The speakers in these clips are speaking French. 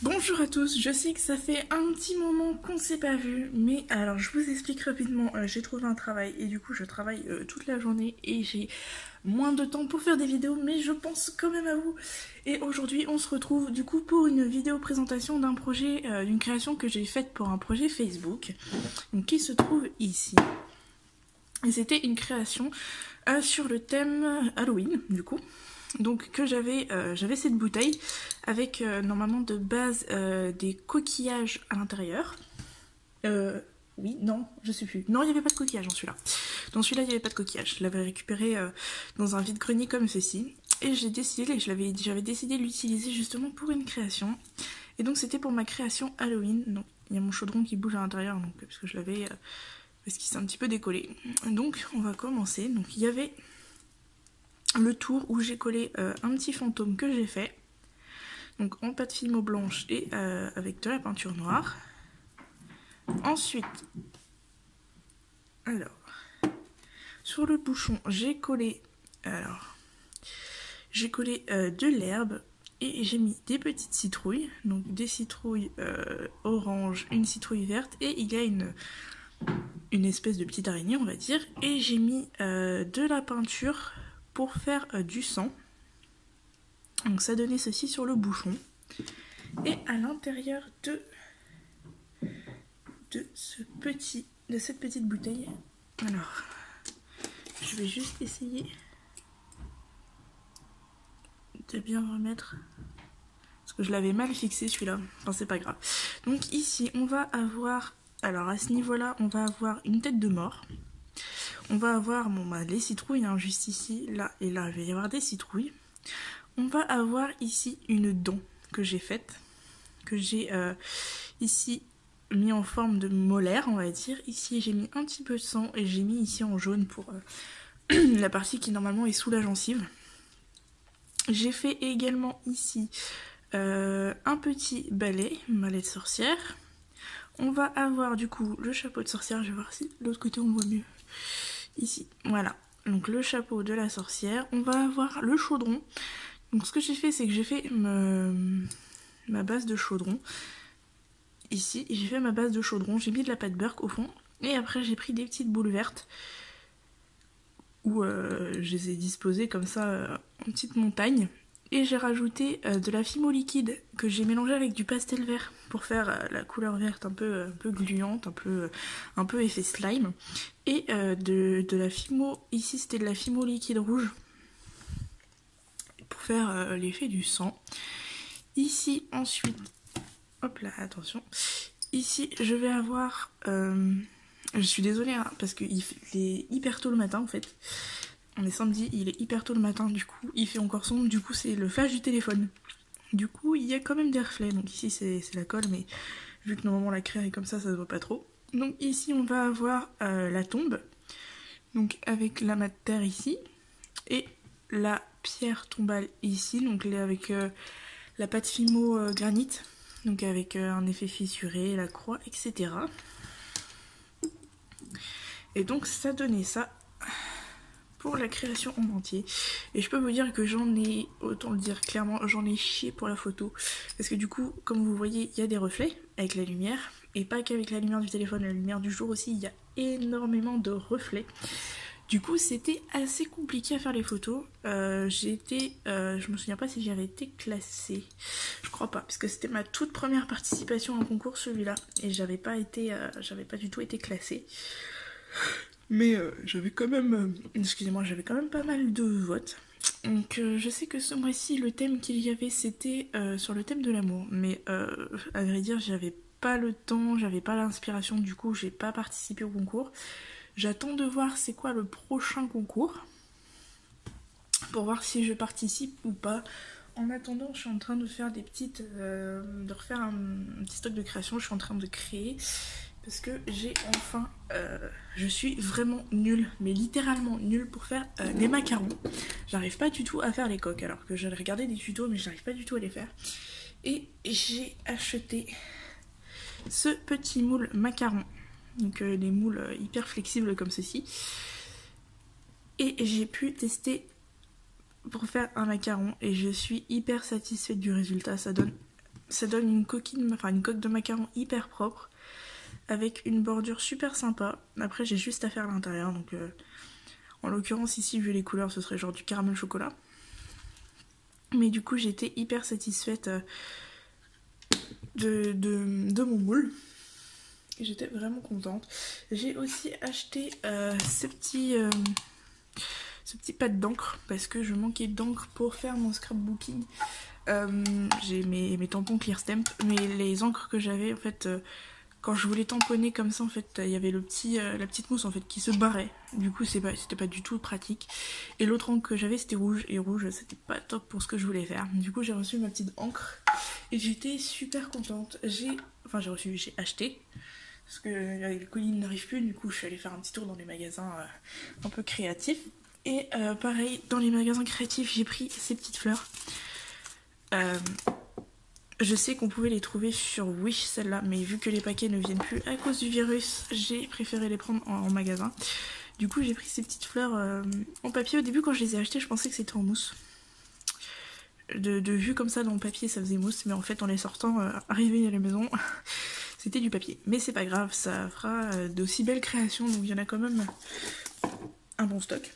Bonjour à tous, je sais que ça fait un petit moment qu'on s'est pas vu, mais alors je vous explique rapidement, j'ai trouvé un travail et du coup je travaille toute la journée et j'ai moins de temps pour faire des vidéos, mais je pense quand même à vous. Et aujourd'hui on se retrouve du coup pour une vidéo présentation d'un projet, d'une création que j'ai faite pour un projet Facebook, donc, qui se trouve ici. Et c'était une création sur le thème Halloween du coup. Donc que j'avais cette bouteille avec normalement de base des coquillages à l'intérieur. Oui, non, je sais plus. Non, il n'y avait pas de coquillage dans celui-là. Dans celui-là, il n'y avait pas de coquillage. Je l'avais récupéré dans un vide-grenier comme ceci. Et j'avais décidé de l'utiliser justement pour une création. Et donc c'était pour ma création Halloween. Donc il y a mon chaudron qui bouge à l'intérieur, donc parce que je l'avais... parce qu'il s'est un petit peu décollé. Donc on va commencer. Donc il y avait... le tour où j'ai collé un petit fantôme que j'ai fait, donc en pâte fimo blanche et avec de la peinture noire. Ensuite, alors sur le bouchon j'ai collé de l'herbe et j'ai mis des petites citrouilles, donc des citrouilles orange, une citrouille verte et il y a une espèce de petite araignée on va dire, et j'ai mis de la peinture pour faire du sang. Donc ça donnait ceci sur le bouchon. Et à l'intérieur de cette petite bouteille, alors je vais juste essayer de bien remettre, parce que je l'avais mal fixé celui-là, enfin c'est pas grave. Donc ici on va avoir, alors à ce niveau là on va avoir une tête de mort. On va avoir les citrouilles hein, juste ici, là et là il va y avoir des citrouilles. On va avoir ici une dent que j'ai faite, que j'ai ici mis en forme de molaire on va dire. Ici j'ai mis un petit peu de sang et j'ai mis ici en jaune pour la partie qui normalement est sous la gencive. J'ai fait également ici un petit balai de sorcière. On va avoir du coup le chapeau de sorcière, je vais voir si de l'autre côté on voit mieux. Ici, voilà, donc le chapeau de la sorcière. On va avoir le chaudron. Donc ce que j'ai fait, c'est que j'ai fait ma base de chaudron. Ici, j'ai fait ma base de chaudron, j'ai mis de la pâte beurre au fond. Et après, j'ai pris des petites boules vertes où je les ai disposées comme ça en petites montagnes. Et j'ai rajouté de la fimo liquide que j'ai mélangé avec du pastel vert pour faire la couleur verte un peu gluante, un peu effet slime. Et de la fimo, ici c'était de la fimo liquide rouge pour faire l'effet du sang. Ici ensuite, hop là, attention. Ici je vais avoir, je suis désolée hein, parce qu'il est hyper tôt le matin en fait. On est samedi, il est hyper tôt le matin, du coup il fait encore sombre, du coup c'est le flash du téléphone. Du coup il y a quand même des reflets, donc ici c'est la colle, mais vu que normalement la craie est comme ça se voit pas trop. Donc ici on va avoir la tombe, donc avec la mat terre ici, et la pierre tombale ici, donc avec la pâte fimo granit, donc avec un effet fissuré, la croix, etc. Et donc ça donnait ça pour la création en entier. Et je peux vous dire que j'en ai, autant le dire clairement, j'en ai chié pour la photo. Parce que du coup, comme vous voyez, il y a des reflets avec la lumière. Et pas qu'avec la lumière du téléphone, la lumière du jour aussi, il y a énormément de reflets. Du coup, c'était assez compliqué à faire les photos. Je me souviens pas si j'avais été classée. Je crois pas, parce que c'était ma toute première participation à un concours celui-là. Et j'avais pas du tout été classée. Mais j'avais quand même, j'avais quand même pas mal de votes. Donc je sais que ce mois-ci, le thème qu'il y avait, c'était sur le thème de l'amour. Mais à vrai dire, j'avais pas le temps, j'avais pas l'inspiration, du coup j'ai pas participé au concours. J'attends de voir c'est quoi le prochain concours, pour voir si je participe ou pas. En attendant, je suis en train de faire de refaire un petit stock de création, je suis en train de créer. Parce que j'ai enfin, je suis vraiment nulle, mais littéralement nulle pour faire les macarons. J'arrive pas du tout à faire les coques, alors que j'avais regardé des tutos, mais j'arrive pas du tout à les faire. Et j'ai acheté ce petit moule macaron, donc des moules hyper flexibles comme ceci. Et j'ai pu tester pour faire un macaron, et je suis hyper satisfaite du résultat. Ça donne ça donne une coquille, enfin une coque de macaron hyper propre avec une bordure super sympa. Après j'ai juste à faire l'intérieur, donc en l'occurrence ici vu les couleurs ce serait genre du caramel chocolat. Mais du coup j'étais hyper satisfaite de mon moule. Et j'étais vraiment contente. J'ai aussi acheté ce petit pad d'encre parce que je manquais d'encre pour faire mon scrapbooking. J'ai mes tampons Clear Stamp, mais les encres que j'avais en fait quand je voulais tamponner comme ça en fait il y avait la petite mousse en fait qui se barrait, du coup c'était pas du tout pratique. Et l'autre encre que j'avais c'était rouge, et rouge c'était pas top pour ce que je voulais faire. Du coup j'ai reçu ma petite encre et j'étais super contente. J'ai acheté parce que les colis n'arrivent plus, du coup je suis allée faire un petit tour dans les magasins un peu créatifs. Et pareil, dans les magasins créatifs j'ai pris ces petites fleurs. Je sais qu'on pouvait les trouver sur Wish celles-là, mais vu que les paquets ne viennent plus à cause du virus, j'ai préféré les prendre en magasin. Du coup j'ai pris ces petites fleurs en papier. Au début quand je les ai achetées je pensais que c'était en mousse. De vue comme ça dans le papier ça faisait mousse, mais en fait en les sortant, arrivé à la maison, c'était du papier. Mais c'est pas grave, ça fera d'aussi belles créations, donc il y en a quand même un bon stock.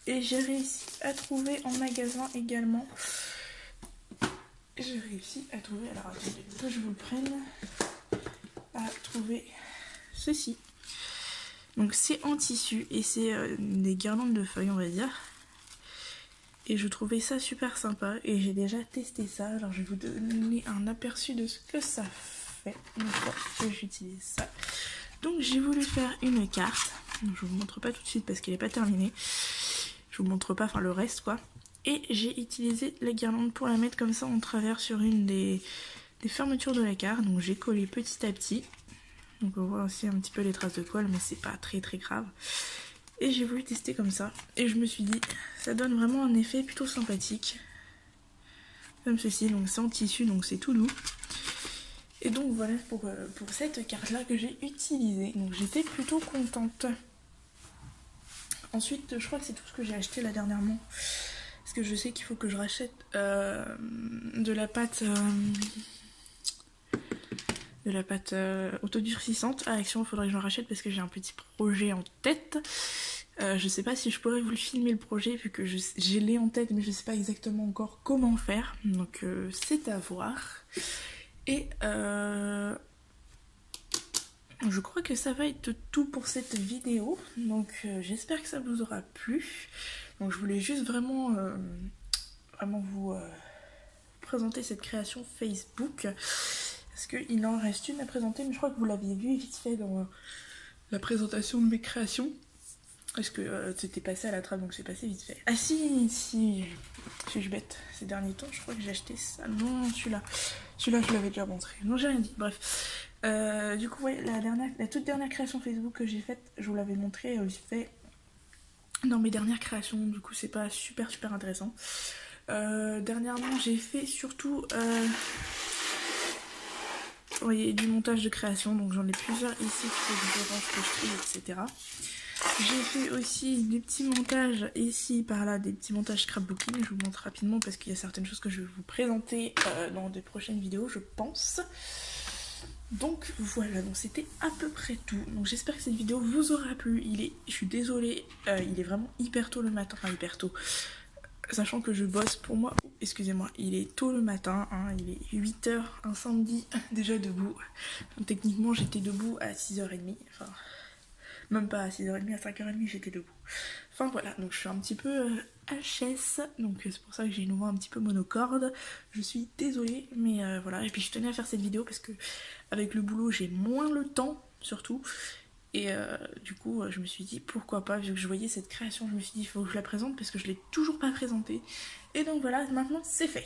Et j'ai réussi à trouver en magasin également. J'ai réussi à trouver, alors attendez que je vous le prenne, à trouver ceci. Donc c'est en tissu et c'est des guirlandes de feuilles on va dire. Et je trouvais ça super sympa et j'ai déjà testé ça. Alors je vais vous donner un aperçu de ce que ça fait une fois que j'utilise ça. Donc j'ai voulu faire une carte. Donc, je vous montre pas tout de suite parce qu'elle n'est pas terminée. Je vous montre pas, enfin le reste quoi. Et j'ai utilisé la guirlande pour la mettre comme ça en travers sur une des fermetures de la carte. Donc j'ai collé petit à petit. Donc on voit aussi un petit peu les traces de colle, mais c'est pas très grave. Et j'ai voulu tester comme ça. Et je me suis dit, ça donne vraiment un effet plutôt sympathique. Comme ceci, donc c'est en tissu, donc c'est tout doux. Et donc voilà pour cette carte là que j'ai utilisée. Donc j'étais plutôt contente. Ensuite je crois que c'est tout ce que j'ai acheté là dernièrement. Parce que je sais qu'il faut que je rachète de la pâte autodurcissante à Action. Il faudrait que je rachète parce que j'ai un petit projet en tête. Je sais pas si je pourrais vous le filmer le projet vu que j'ai l'ai en tête, mais je sais pas exactement encore comment faire. Donc c'est à voir. Et je crois que ça va être tout pour cette vidéo. Donc j'espère que ça vous aura plu. Donc je voulais juste vraiment vous présenter cette création Facebook. Parce qu'il en reste une à présenter, mais je crois que vous l'aviez vu vite fait dans la présentation de mes créations. Parce que c'était passé à la trappe, donc c'est passé vite fait. Ah si, suis-je bête. Ces derniers temps, je crois que j'ai acheté ça. Non, celui-là je l'avais déjà montré. Non, j'ai rien dit, bref. Du coup, ouais, la toute dernière création Facebook que j'ai faite, je vous l'avais montré vite fait dans mes dernières créations. Du coup, c'est pas super intéressant. Dernièrement, j'ai fait surtout... vous voyez, du montage de création, donc j'en ai plusieurs ici qui font différence que je trie, etc. J'ai fait aussi des petits montages ici, par là, des petits montages scrapbooking. Je vous montre rapidement parce qu'il y a certaines choses que je vais vous présenter dans des prochaines vidéos, je pense. Donc voilà, donc c'était à peu près tout. Donc j'espère que cette vidéo vous aura plu. Je suis désolée, il est vraiment hyper tôt le matin, enfin hyper tôt. Sachant que je bosse pour moi, excusez-moi, il est tôt le matin, hein, il est 8 h un samedi, déjà debout. Donc, techniquement j'étais debout à 6h30, enfin même pas à 6h30, à 5h30 j'étais debout. Enfin voilà, donc je suis un petit peu HS, donc c'est pour ça que j'ai une voix un petit peu monocorde. Je suis désolée, mais voilà. Et puis je tenais à faire cette vidéo parce que avec le boulot j'ai moins le temps, surtout. Et du coup je me suis dit pourquoi pas, vu que je voyais cette création, je me suis dit il faut que je la présente parce que je l'ai toujours pas présentée. Et donc voilà, maintenant c'est fait.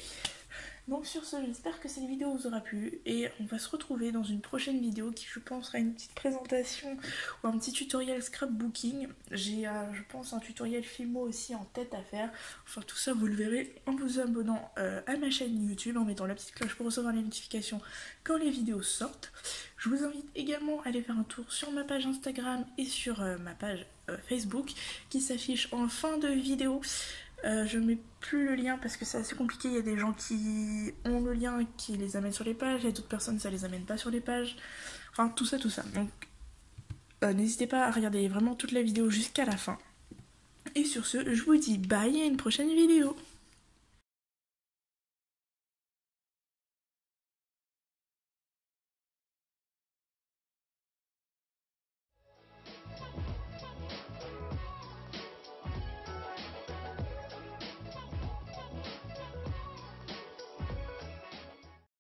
Donc sur ce, j'espère que cette vidéo vous aura plu et on va se retrouver dans une prochaine vidéo qui je pense sera une petite présentation ou un petit tutoriel scrapbooking. J'ai je pense un tutoriel Filmo aussi en tête à faire. Enfin tout ça vous le verrez en vous abonnant à ma chaîne YouTube, en mettant la petite cloche pour recevoir les notifications quand les vidéos sortent. Je vous invite également à aller faire un tour sur ma page Instagram et sur ma page Facebook qui s'affiche en fin de vidéo. Je mets plus le lien parce que c'est assez compliqué. Il y a des gens qui ont le lien, qui les amènent sur les pages, et d'autres personnes ça les amène pas sur les pages. Enfin tout ça. Donc n'hésitez pas à regarder vraiment toute la vidéo jusqu'à la fin. Et sur ce, je vous dis bye et à une prochaine vidéo.